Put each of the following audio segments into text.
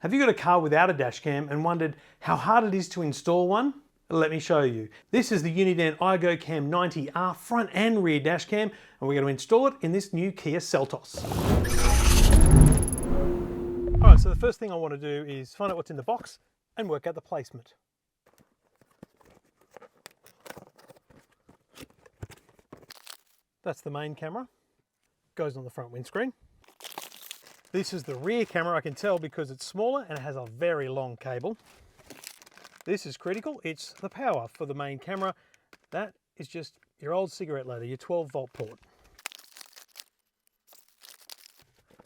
Have you got a car without a dash cam and wondered how hard it is to install one? Let me show you. This is the Uniden iGo Cam 90R front and rear dash cam, and we're going to install it in this new Kia Seltos. All right, so the first thing I want to do is find out what's in the box and work out the placement. That's the main camera, goes on the front windscreen. This is the rear camera. I can tell because it's smaller and it has a very long cable. This is critical. It's the power for the main camera. That is just your old cigarette lighter, your 12-volt port.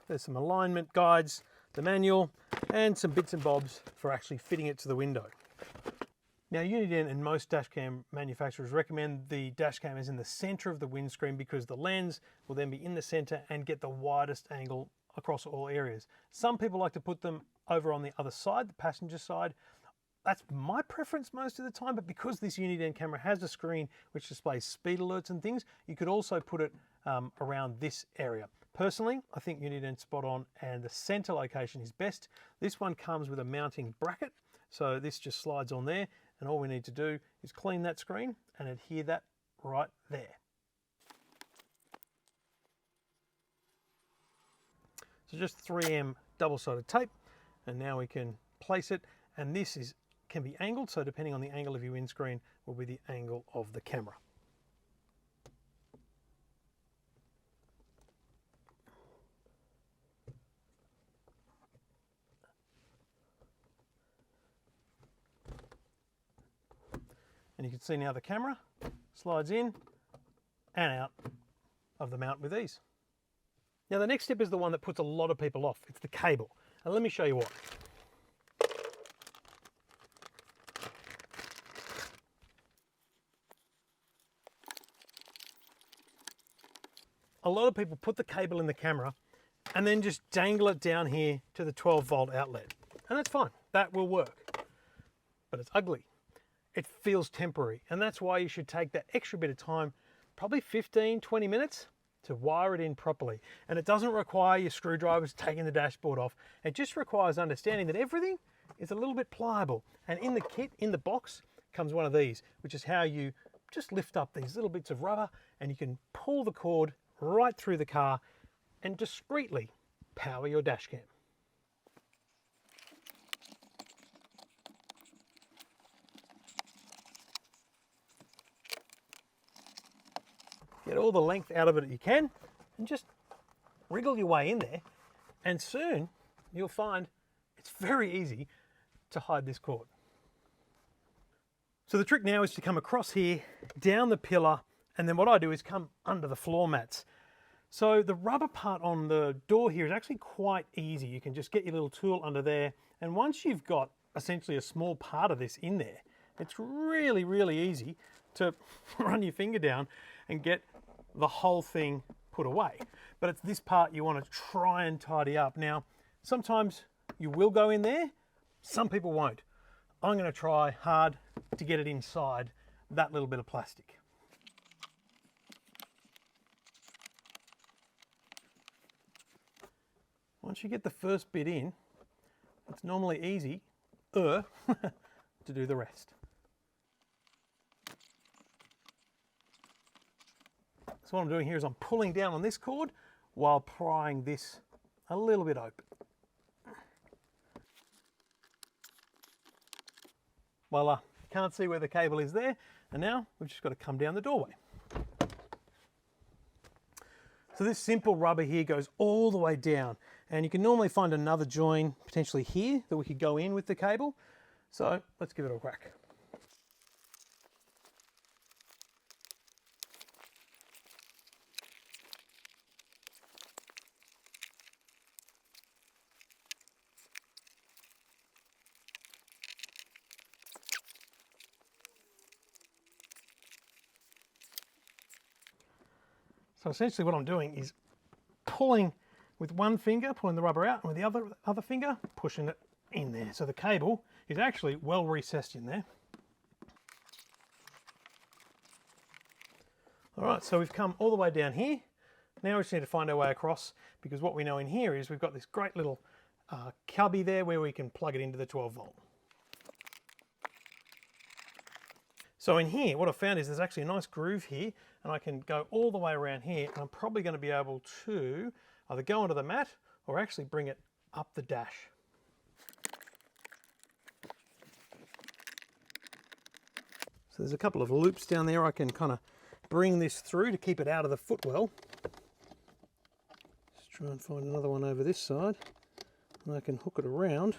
There's some alignment guides, the manual, and some bits and bobs for actually fitting it to the window. Now, Uniden and most dashcam manufacturers recommend the dashcam is in the center of the windscreen because the lens will then be in the center and get the widest angle across all areas. Some people like to put them over on the other side, the passenger side. That's my preference most of the time, but because this Uniden camera has a screen which displays speed alerts and things, you could also put it around this area. Personally, I think Uniden's spot on and the center location is best. This one comes with a mounting bracket, so this just slides on there, and all we need to do is clean that screen and adhere that right there. So just 3M double-sided tape, and now we can place it, and this can be angled, so depending on the angle of your windscreen will be the angle of the camera. And you can see now the camera slides in and out of the mount with ease. Now the next step is the one that puts a lot of people off. It's the cable. And let me show you why. A lot of people put the cable in the camera and then just dangle it down here to the 12-volt outlet. And that's fine, that will work. But it's ugly. It feels temporary. And that's why you should take that extra bit of time, probably 15, 20 minutes, to wire it in properly. And it doesn't require your screwdrivers taking the dashboard off. It just requires understanding that everything is a little bit pliable. And in the kit, in the box, comes one of these, which is how you just lift up these little bits of rubber and you can pull the cord right through the car and discreetly power your dash cam. Get all the length out of it that you can and just wriggle your way in there, and soon you'll find it's very easy to hide this cord. So the trick now is to come across here, down the pillar, and then what I do is come under the floor mats. So the rubber part on the door here is actually quite easy. You can just get your little tool under there, and once you've got essentially a small part of this in there, it's really, really easy to run your finger down and get the whole thing put away. But it's this part you want to try and tidy up. Now, sometimes you will go in there, some people won't. I'm going to try hard to get it inside that little bit of plastic. Once you get the first bit in, it's normally easy to do the rest. So what I'm doing here is I'm pulling down on this cord while prying this a little bit open. Voila, can't see where the cable is there, and now we've just got to come down the doorway. So this simple rubber here goes all the way down, and you can normally find another join potentially here that we could go in with the cable. So let's give it a crack. So essentially what I'm doing is pulling with one finger, pulling the rubber out, and with the other finger, pushing it in there. So the cable is actually well recessed in there. All right, so we've come all the way down here. Now we just need to find our way across, because what we know in here is we've got this great little cubby there where we can plug it into the 12 volt. So in here, what I found is there's actually a nice groove here, and I can go all the way around here, and I'm probably going to be able to either go onto the mat or actually bring it up the dash. So there's a couple of loops down there I can kind of bring this through to keep it out of the footwell. Let's try and find another one over this side, and I can hook it around.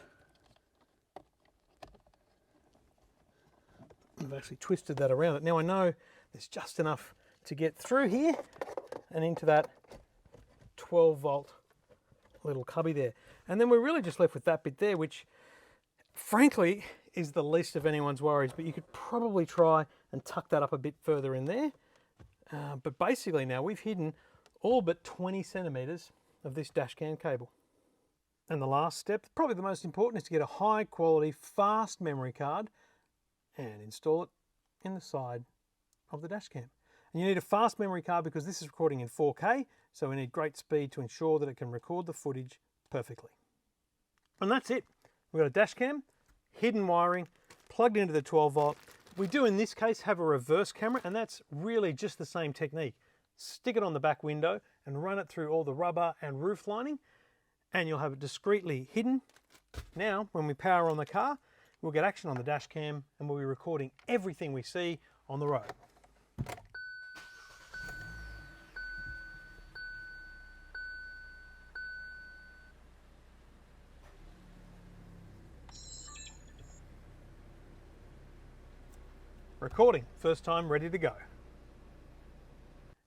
I've actually twisted that around it. Now I know there's just enough to get through here and into that 12 volt little cubby there. And then we're really just left with that bit there, which frankly is the least of anyone's worries, but you could probably try and tuck that up a bit further in there. But basically now we've hidden all but 20 centimeters of this dash cam cable. And the last step, probably the most important, is to get a high quality, fast memory card and install it in the side of the dash cam. And you need a fast memory card because this is recording in 4K, so we need great speed to ensure that it can record the footage perfectly. And that's it. We've got a dash cam, hidden wiring, plugged into the 12 volt. We do in this case have a reverse camera, and that's really just the same technique. Stick it on the back window and run it through all the rubber and roof lining, and you'll have it discreetly hidden. Now, when we power on the car, we'll get action on the dash cam and we'll be recording everything we see on the road. Recording, first time ready to go.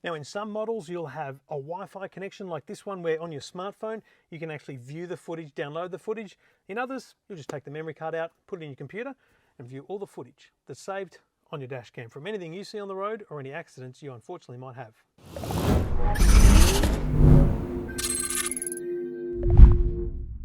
Now in some models you'll have a Wi-Fi connection like this one where on your smartphone you can actually view the footage, download the footage. In others you'll just take the memory card out, put it in your computer and view all the footage that's saved on your dash cam from anything you see on the road or any accidents you unfortunately might have.